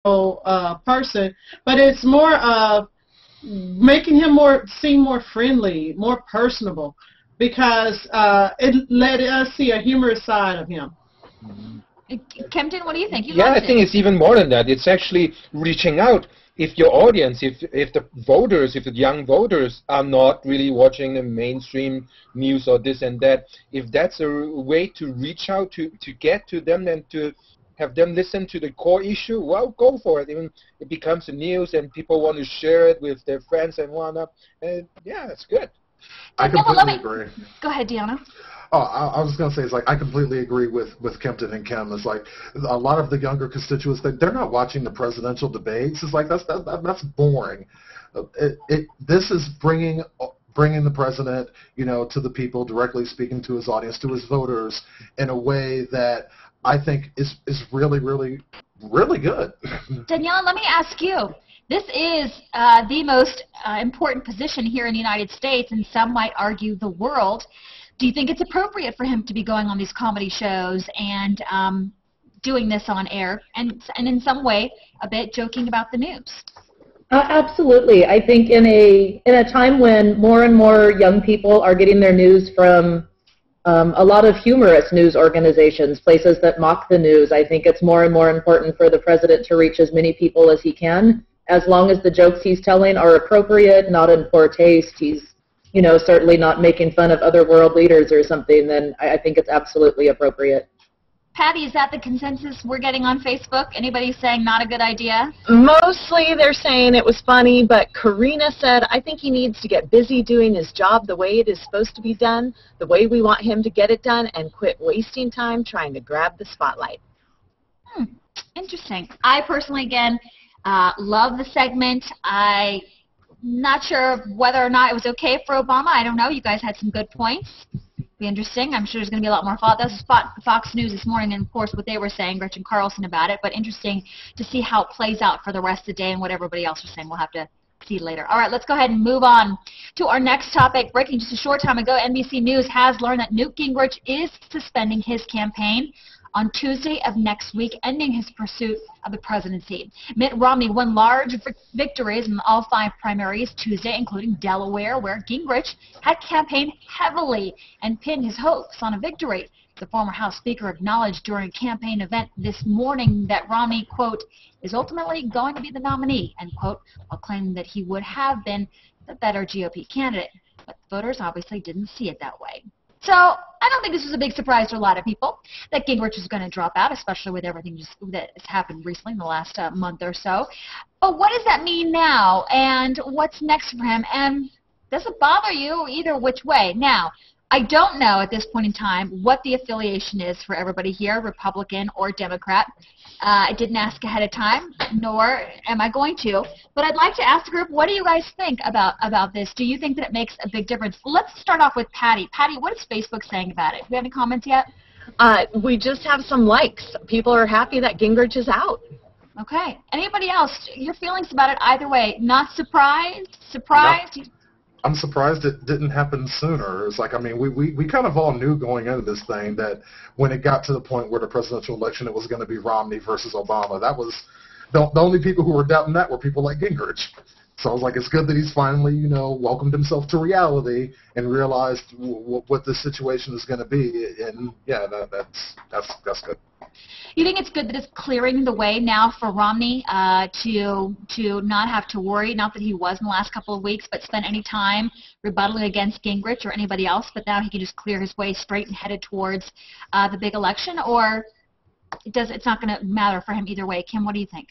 person, but it's more of making him seem more friendly, more personable, because it let us see a humorous side of him. Kempton, what do you think? I think it's even more than that. It's actually reaching out. If your audience, if the voters, if the young voters are not really watching the mainstream news or this and that, if that's a way to reach out to get to them and to have them listen to the core issue, well, go for it. Even it becomes the news and people want to share it with their friends and whatnot. And yeah, it's good. I completely agree. Go ahead, Deanna. Oh, I was going to say, it's like, I completely agree with Kempton and Kim. It's like a lot of the younger constituents, they're not watching the presidential debates. It's like that's boring. This is bringing the president, to the people, directly speaking to his audience, to his voters, in a way that I think is really, really, really good. Daniela, let me ask you. This is the most important position here in the United States, and some might argue the world. Do you think it's appropriate for him to be going on these comedy shows and doing this on air and in some way a bit joking about the news? Absolutely. I think in a time when more and more young people are getting their news from a lot of humorous news organizations, places that mock the news, I think it's more and more important for the president to reach as many people as he can. As long as the jokes he's telling are appropriate, not in poor taste, he's certainly not making fun of other world leaders or something, then I think it's absolutely appropriate. Patty, is that the consensus we're getting on Facebook? Anybody saying not a good idea? Mostly they're saying it was funny, but Karina said, I think he needs to get busy doing his job the way it is supposed to be done, the way we want him to get it done, and quit wasting time trying to grab the spotlight. Interesting. I personally, again, love the segment. I'm not sure whether or not it was okay for Obama. I don't know. You guys had some good points. Be interesting. I'm sure there's going to be a lot more thought. That was Fox News this morning, and of course what they were saying, Gretchen Carlson, about it. But interesting to see how it plays out for the rest of the day and what everybody else was saying. We'll have to see later. All right, let's go ahead and move on to our next topic. Breaking just a short time ago, NBC News has learned that Newt Gingrich is suspending his campaign on Tuesday of next week, ending his pursuit of the presidency. Mitt Romney won large victories in all 5 primaries Tuesday, including Delaware, where Gingrich had campaigned heavily and pinned his hopes on a victory. The former House Speaker acknowledged during a campaign event this morning that Romney, quote, is ultimately going to be the nominee, end quote, while claiming that he would have been the better GOP candidate. But voters obviously didn't see it that way. So I don't think this was a big surprise to a lot of people that Gingrich was going to drop out, especially with everything that has happened recently in the last month or so. But what does that mean now, and what's next for him, and does it bother you either which way? Now, I don't know at this point in time what the affiliation is for everybody here, Republican or Democrat. I didn't ask ahead of time, nor am I going to. But I'd like to ask the group, what do you guys think about this? Do you think that it makes a big difference? Let's start off with Patty. Patty, what is Facebook saying about it? Do you have any comments yet? We just have some likes. People are happy that Gingrich is out. Okay. Anybody else? Your feelings about it either way? Not surprised? Surprised? No. I'm surprised it didn't happen sooner. It's like, I mean, we kind of all knew going into this thing that when it got to the point where the presidential election, it was going to be Romney versus Obama. That was the only people who were doubting that were people like Gingrich. So I was like, it's good that he's finally, welcomed himself to reality and realized what the situation is going to be. And yeah, that's good. You think it's good that it's clearing the way now for Romney to not have to worry, not that he was in the last couple of weeks, but spend any time rebuttaling against Gingrich or anybody else, but now he can just clear his way straight and headed towards the big election? Or it's not going to matter for him either way? Kim, what do you think?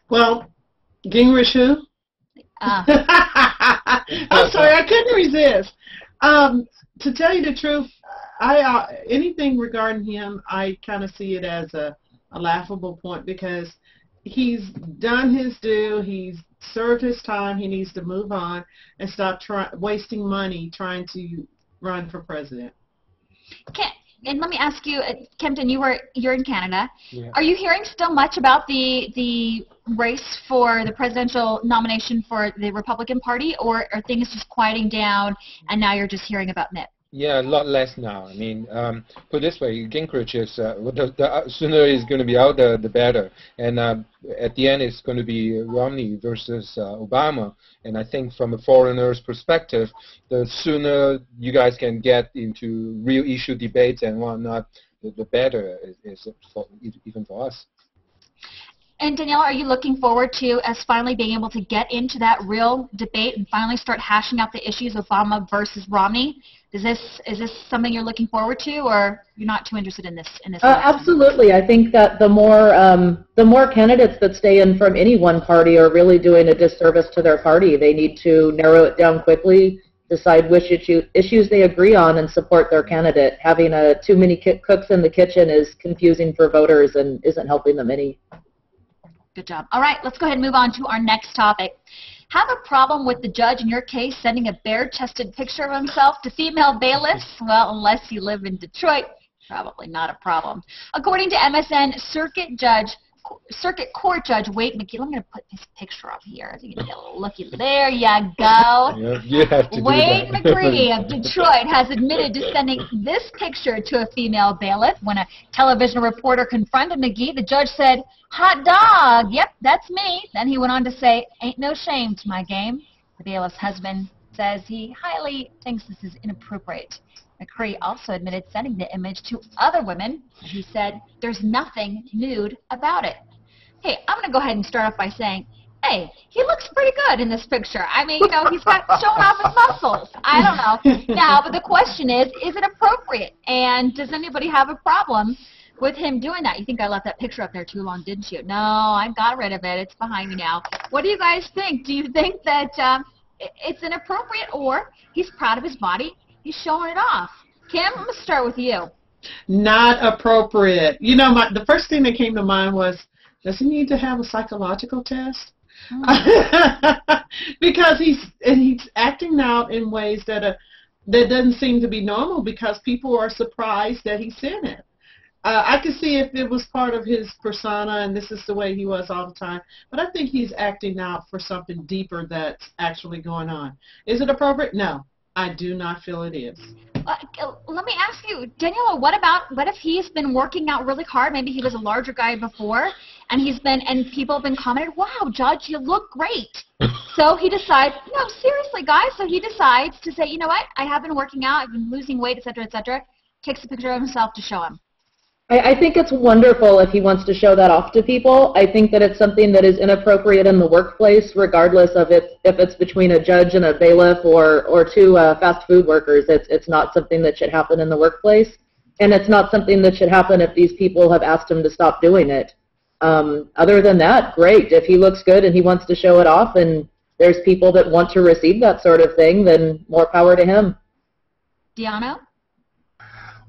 Well, Gingrich who? I'm sorry, I couldn't resist. To tell you the truth, anything regarding him, I kind of see it as a laughable point, because he's done his due. He's served his time. He needs to move on and stop wasting money trying to run for president. And let me ask you, Kempton, you're in Canada. Yeah. Are you hearing still much about the race for the presidential nomination for the Republican Party, or are things just quieting down and now you're just hearing about Mitt? Yeah, a lot less now. I mean, put it this way, Gingrich is the sooner it's going to be out, the better. And at the end, it's going to be Romney versus Obama. And I think from a foreigner's perspective, the sooner you guys can get into real issue debates and whatnot, the better is for, even for us. And Danielle, are you looking forward to us finally being able to get into that real debate and finally start hashing out the issues of Obama versus Romney? Is this something you're looking forward to, or you're not too interested in this? Absolutely. I think that the more candidates that stay in from any one party are really doing a disservice to their party. They need to narrow it down quickly, decide which issues they agree on, and support their candidate. Having too many cooks in the kitchen is confusing for voters and isn't helping them any. Good job. All right, let's go ahead and move on to our next topic. Have a problem with the judge in your case sending a bare-chested picture of himself to female bailiffs? Well, unless you live in Detroit, probably not a problem. According to MSN, Circuit Court Judge Wade McGee, I'm going to put his picture up here. So you can get a little looky. There you go. You have to Wade McGee of Detroit has admitted to sending this picture to a female bailiff. When a television reporter confronted McGee, the judge said, "Hot dog, yep, that's me." Then he went on to say, "Ain't no shame to my game." The bailiff's husband says he highly thinks this is inappropriate. McCree also admitted sending the image to other women. He said, "There's nothing nude about it." Hey, I'm going to go ahead and start off by saying, hey, he looks pretty good in this picture. I mean, you know, he's got showing off his muscles. I don't know. Now, but the question is it appropriate? And does anybody have a problem with him doing that? You think I left that picture up there too long, didn't you? No, I got rid of it. It's behind me now. What do you guys think? Do you think that it's inappropriate, or he's proud of his body? He's showing it off. Kim, I'm going to start with you. Not appropriate. You know, the first thing that came to mind was, does he need to have a psychological test? Because he's acting out in ways that doesn't seem to be normal, because people are surprised that he's in it. I could see if it was part of his persona and this is the way he was all the time, but I think he's acting out for something deeper that's actually going on. Is it appropriate? No, I do not feel it is. Let me ask you, Daniela, what if he's been working out really hard? Maybe he was a larger guy before, and people have been commenting, "Wow, Judge, you look great." So he decides, no, seriously, guys. So he decides to say, you know what? I have been working out. I've been losing weight, etc., etc. Takes a picture of himself to show him. I think it's wonderful if he wants to show that off to people. I think that it's something that is inappropriate in the workplace, regardless of if it's between a judge and a bailiff or two fast food workers. It's not something that should happen in the workplace, and it's not something that should happen if these people have asked him to stop doing it. Other than that, great. If he looks good and he wants to show it off, and there's people that want to receive that sort of thing, then more power to him. Deanna?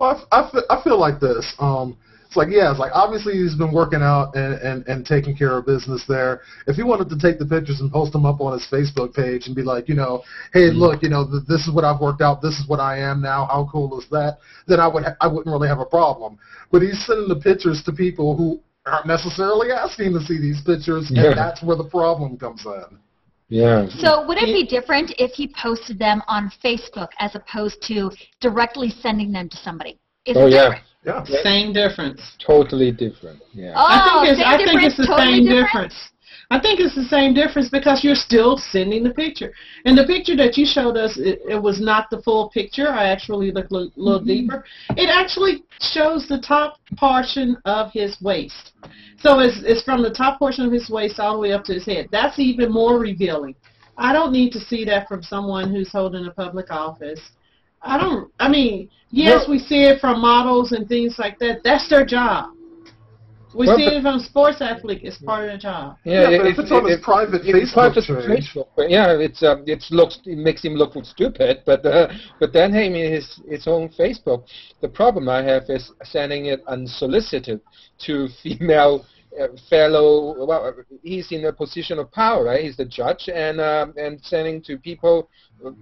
Well, I feel like this. It's like obviously he's been working out and taking care of business there. If he wanted to take the pictures and post them up on his Facebook page and be like, you know, hey, look, you know, this is what I've worked out, this is what I am now, how cool is that? Then I wouldn't really have a problem. But he's sending the pictures to people who aren't necessarily asking to see these pictures, and that's where the problem comes in. Yeah. So would it be different if he posted them on Facebook as opposed to directly sending them to somebody? Is it different? Yeah. Same difference. Totally different. Yeah. Oh, I think it's the totally same different? difference. I think it's the same difference because you're still sending the picture. And the picture that you showed us, it was not the full picture. I actually looked a little deeper. It actually shows the top portion of his waist. So it's from the top portion of his waist all the way up to his head. That's even more revealing. I don't need to see that from someone who's holding a public office. Yes, we see it from models and things like that. That's their job. We see it from sports athletes. It's part of their job. Yeah, but if it's on his private Facebook page. Yeah, it makes him look stupid. But then, hey, I mean, his own Facebook. The problem I have is sending it unsolicited to female fellow, well, he's in a position of power, right? He's the judge, and sending to people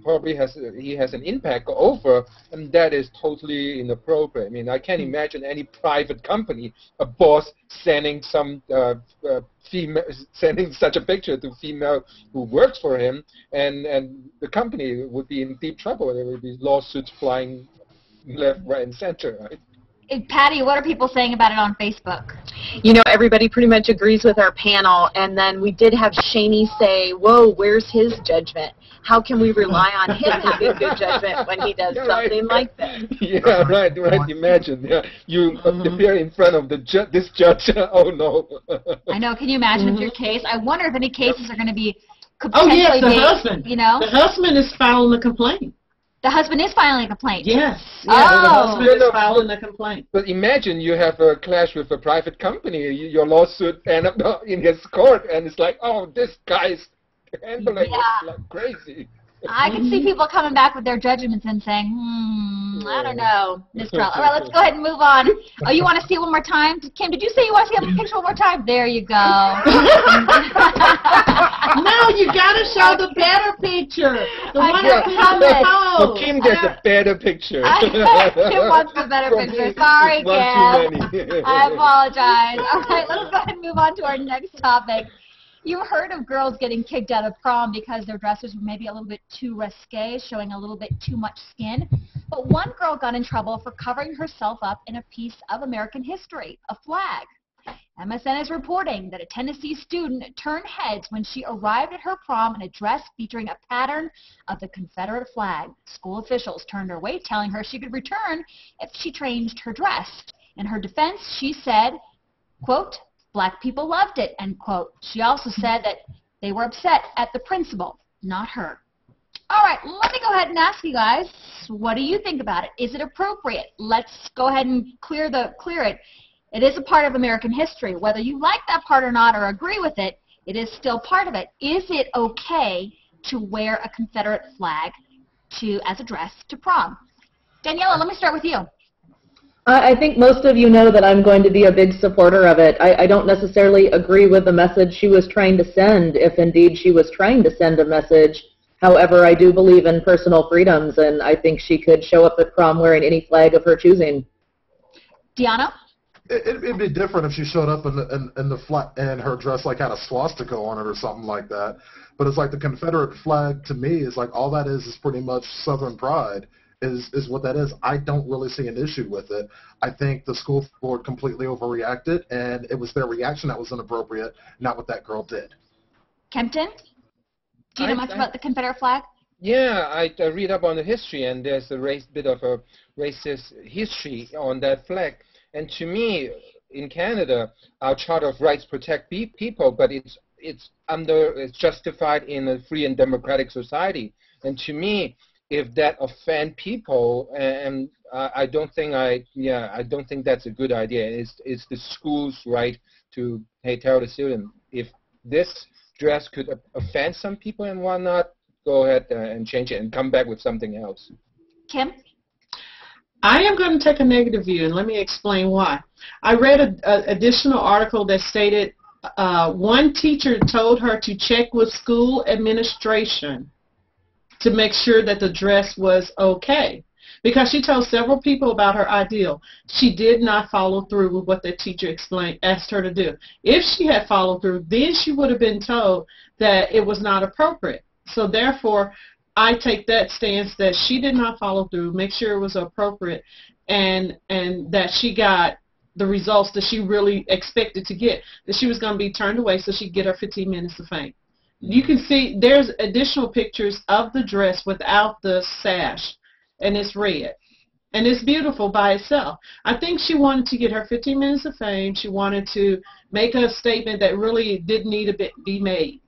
probably he has an impact over, and that is totally inappropriate. I mean, I can't imagine any private company, a boss sending some female, sending such a picture to female who works for him, and the company would be in deep trouble. There would be lawsuits flying left, right, and center, right? Patty, what are people saying about it on Facebook? You know, everybody pretty much agrees with our panel, and then we did have Shaney say, whoa, where's his judgment? How can we rely on him having good judgment when he does something like this? Yeah, right. Imagine, you appear in front of this judge. Oh, no. I know. Can you imagine if your case? I wonder if any cases are going to be potentially the husband. You know? The husband is filing the complaint. The husband is filing a complaint. Yes. Yeah, the husband is filing the complaint. But imagine you have a clash with a private company. Your lawsuit ends up in his court, and it's like, oh, this guy's handling it like crazy. I can see people coming back with their judgments and saying, I don't know, Ms. Trell. All right, let's go ahead and move on. Oh, you want to see it one more time? Kim, did you say you want to see the picture one more time? There you go. No, you got to show the better picture. The one that put on the phone. Well, Kim gets a better picture. Kim wants the better picture. Sorry, Kim. I apologize. All right, let's go ahead and move on to our next topic. You heard of girls getting kicked out of prom because their dresses were maybe a little bit too risque, showing a little bit too much skin. But one girl got in trouble for covering herself up in a piece of American history, a flag. MSN is reporting that a Tennessee student turned heads when she arrived at her prom in a dress featuring a pattern of the Confederate flag. School officials turned her away, telling her she could return if she changed her dress. In her defense, she said, quote, "Black people loved it," end quote. She also said that they were upset at the principal, not her. All right, let me go ahead and ask you guys, what do you think about it? Is it appropriate? Let's go ahead and clear it. It is a part of American history. Whether you like that part or not or agree with it, it is still part of it. Is it okay to wear a Confederate flag as a dress to prom? Daniela, let me start with you. I think most of you know that I'm going to be a big supporter of it. I don't necessarily agree with the message she was trying to send, if indeed she was trying to send a message. However, I do believe in personal freedoms, and I think she could show up at prom wearing any flag of her choosing. Deanna? It'd be different if she showed up in the flag and her dress like had a swastika on it or something like that. But it's like the Confederate flag to me is like all that is pretty much Southern pride. Is what that is. I don't really see an issue with it. I think the school board completely overreacted, and it was their reaction that was inappropriate, not what that girl did. Kempton, do you know much about the Confederate flag? Yeah, I read up on the history, and there's a bit of a racist history on that flag. And to me, in Canada, our Charter of Rights protect people, but it's justified in a free and democratic society. And to me, if that offend people, and I don't think that's a good idea. It's the school's right to tell the student if this dress could offend some people and why not go ahead and change it and come back with something else. Kim? I am going to take a negative view, and let me explain why. I read an additional article that stated one teacher told her to check with school administration to make sure that the dress was okay, because she told several people about her ideal. She did not follow through with what the teacher asked her to do. If she had followed through, then she would have been told that it was not appropriate. So therefore, I take that stance that she did not follow through, make sure it was appropriate, and that she got the results that she really expected to get, that she was going to be turned away so she'd get her 15 minutes of fame. You can see there's additional pictures of the dress without the sash, and it's red. And it's beautiful by itself. I think she wanted to get her 15 minutes of fame. She wanted to make a statement that really didn't need to be made.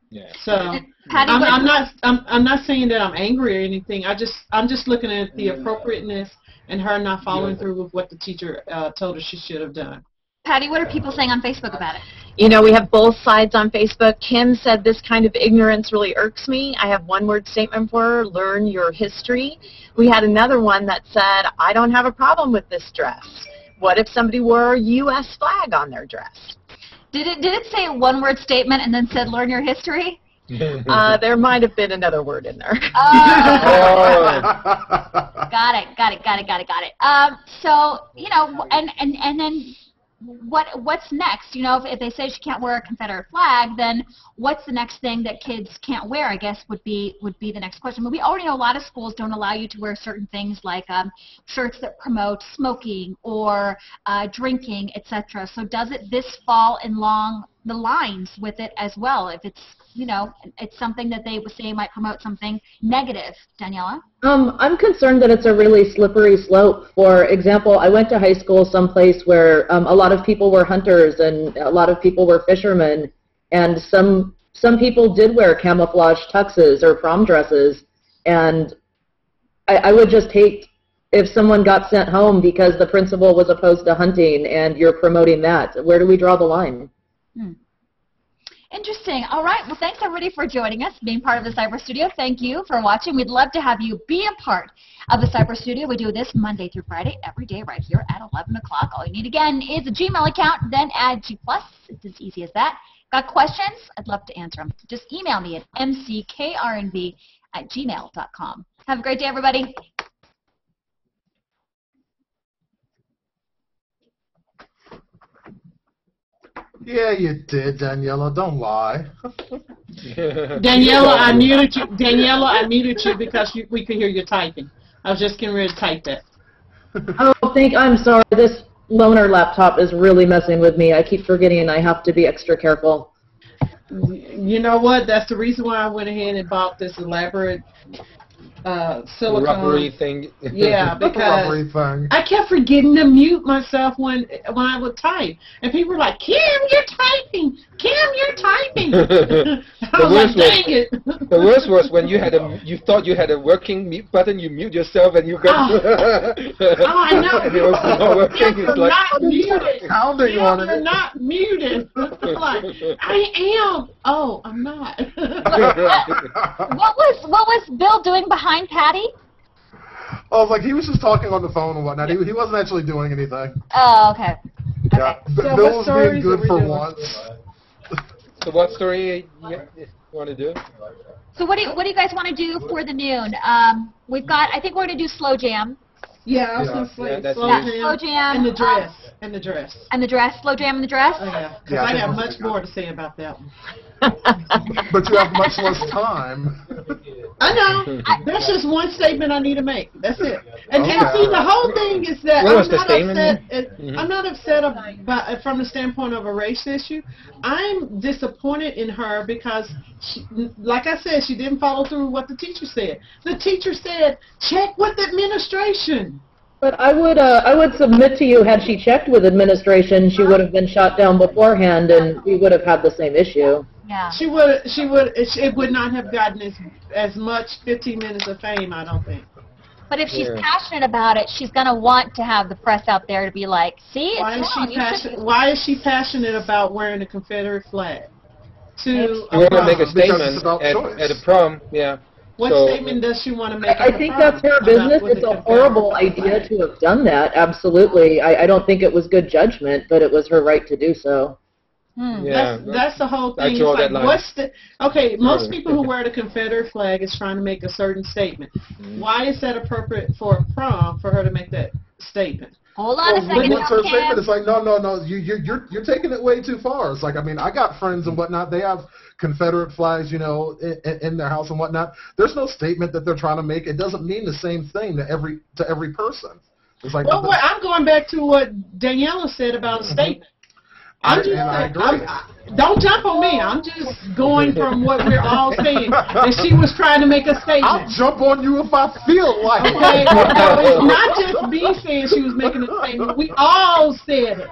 Yeah. So I'm not saying that I'm angry or anything. I'm just looking at the appropriateness and her not following through with what the teacher told her she should have done. Patty, what are people saying on Facebook about it? You know, we have both sides on Facebook. Kim said this kind of ignorance really irks me. I have one word statement for her: learn your history. We had another one that said, I don't have a problem with this dress. What if somebody wore a U.S. flag on their dress? Did it say a one-word statement and then said learn your history? There might have been another word in there. Oh. Got it. So, you know, and then what's next? You know, if they say she can't wear a Confederate flag, then what's the next thing that kids can't wear? I guess would be the next question. But we already know a lot of schools don't allow you to wear certain things like shirts that promote smoking or drinking, etc. So does this fall along the lines with it as well? If it's, you know, it's something that they would say might promote something negative. Daniela? I'm concerned that it's a really slippery slope. For example, I went to high school someplace where a lot of people were hunters and a lot of people were fishermen, and some people did wear camouflage tuxes or prom dresses, and I would just hate if someone got sent home because the principal was opposed to hunting and you're promoting that. Where do we draw the line? Interesting. All right. Well, thanks, everybody, for joining us, being part of the Cyber Studio. Thank you for watching. We'd love to have you be a part of the Cyber Studio. We do this Monday through Friday, every day, right here at 11 o'clock. All you need, again, is a Gmail account, then add G+. It's as easy as that. Got questions? I'd love to answer them. Just email me at mckrnv@gmail.com. Have a great day, everybody. Yeah, you did, Daniela. Don't lie. Daniela, I muted you. Daniela, I muted you because we could hear you typing. I was just getting ready to type that. Oh, I'm sorry. This loaner laptop is really messing with me. I keep forgetting I have to be extra careful. You know what? That's the reason why I went ahead and bought this elaborate silicone rubbery thing. Yeah, because rubbery thing. I kept forgetting to mute myself when I would type, and people were like, "Kim, you're typing. Kim, you're typing." I was like, "Dang it!" The worst was when you thought you had a working mute button, you mute yourself, and you got. Oh, I know. And it was not working. You're It's like not muted. Pounding on it. You're not muted. I'm like, I am. Oh, I'm not. What was Bill doing behind Patty? Oh, like he was just talking on the phone and whatnot. He wasn't actually doing anything. Oh, okay. Yeah. So Bill was being stories good are we for doing? once. So what story you want to do? So what do you guys want to do for the noon? We've got, I think we're going to do slow jam. Yeah, I was Yeah. going to say Yeah, that's slow it. jam. Slow jam. And the dress. And the dress. And the dress, slow jam and the dress? Oh, yeah. Because Yeah, I I think got those much are more to say about that one. But you have much less time. I know. That's just one statement I need to make. That's it. And Okay. see, the whole thing is that What was the I'm not statement? upset. I'm not upset about, from the standpoint of a race issue. I'm disappointed in her because, she, like I said, she didn't follow through with what the teacher said. The teacher said, check with the administration. But I would submit to you, had she checked with administration, she would have been shot down beforehand, and we would have had the same issue. Yeah. It would not have gotten as much 15 minutes of fame, I don't think. But if she's Yeah. passionate about it, she's going to want to have the press out there to be like, see, Why it's is wrong. she You should passionate? Why is she passionate about wearing a Confederate flag? You want to make a Because statement it's about choice. at a prom, yeah. What So- statement does she want to make? I think that's her business. It's a horrible idea to have done that, absolutely. I don't think it was good judgment, but it was her right to do so. Yeah, That's the whole I thing. draw It's that like, line. okay, most people who wear the Confederate flag is trying to make a certain statement. Why is that appropriate for a prom for her to make that statement? Hold on a Well, second, what's her Kim. statement? It's like, no, you're taking it way too far. It's like, I mean, I got friends and whatnot. They have Confederate flags, you know, in their house and whatnot. There's no statement that they're trying to make. It doesn't mean the same thing to every person. It's like, Well, I'm going back to what Daniela said about a statement. I agree. Don't jump on me. I'm just going from what we're all saying. And she was trying to make a I'll statement. jump on you if I feel like it. Okay, so it's not just me saying she was making a statement. We all said it.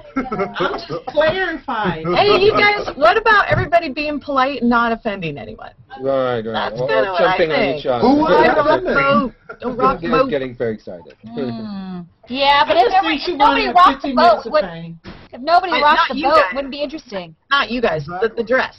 I'm just clarifying. Hey, you guys, what about everybody being polite and not offending anyone? Right. That's Or kinda what I jumping on think. each other. Who was Don't that rock the offending? boat. Don't rock the He was boat. getting very excited. Yeah, but I just think if she nobody wanted rocked the 15 boat, minutes of fame. if nobody But rocked not the you boat, guys. it wouldn't be interesting. Not you guys, the dress.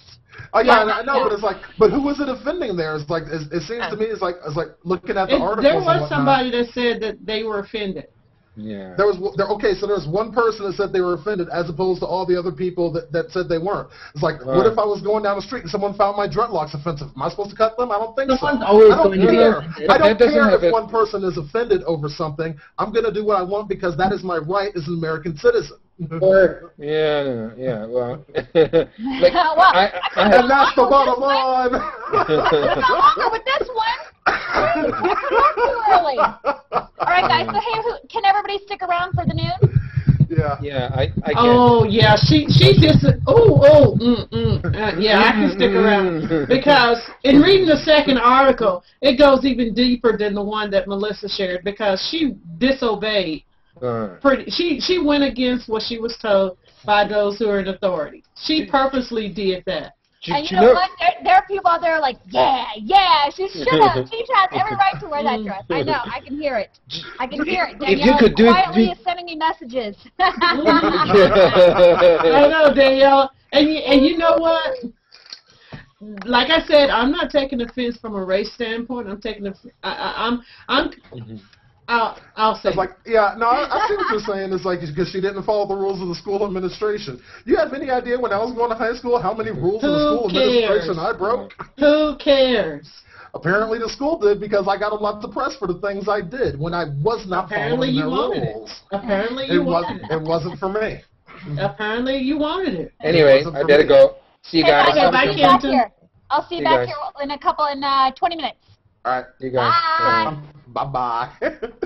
Oh yeah, Yeah. I know, but it's like, but who was it offending there? It's like, it seems to me, it's like looking at the articles. There and was whatnot. somebody that said that they were offended. Yeah. So there's one person that said they were offended as opposed to all the other people that said they weren't. It's like, what if I was going down the street and someone found my dreadlocks offensive? Am I supposed to cut them? I don't think Someone's so. always I don't going to be care. offended. I don't That doesn't care have if it. one person is offended over something. I'm going to do what I want because that is my right as an American citizen. Or Yeah, well, like, Well, And that's the bottom line. longer with this one. Too early. All right, guys. So, hey, can everybody stick around for the news? Yeah. yeah, I can. Oh yeah, she just yeah, I can stick around because in reading the second article, it goes even deeper than the one that Melissa shared because she disobeyed. She went against what she was told by those who are in authority. She purposely did that. And you know what? There are people out there like, yeah, she should have. She has every right to wear that dress. I know. I can hear it. I can hear it. If you Danielle could quietly is sending me messages. I know, Danielle. And you know what? Like I said, I'm not taking offense from a race standpoint. I'm taking I'll say. It's like, yeah, no, I see what you're saying. It's like because she didn't follow the rules of the school administration. You have any idea when I was going to high school how many rules of the school administration I broke? Who cares? Apparently the school did because I got a lot of press for the things I did when I was not following their rules. Apparently you wanted it. It wasn't for me. Apparently you wanted it. Anyway, I better go. See you guys. I'll see you back here in 20 minutes. All right. See you guys. Bye. Bye-bye.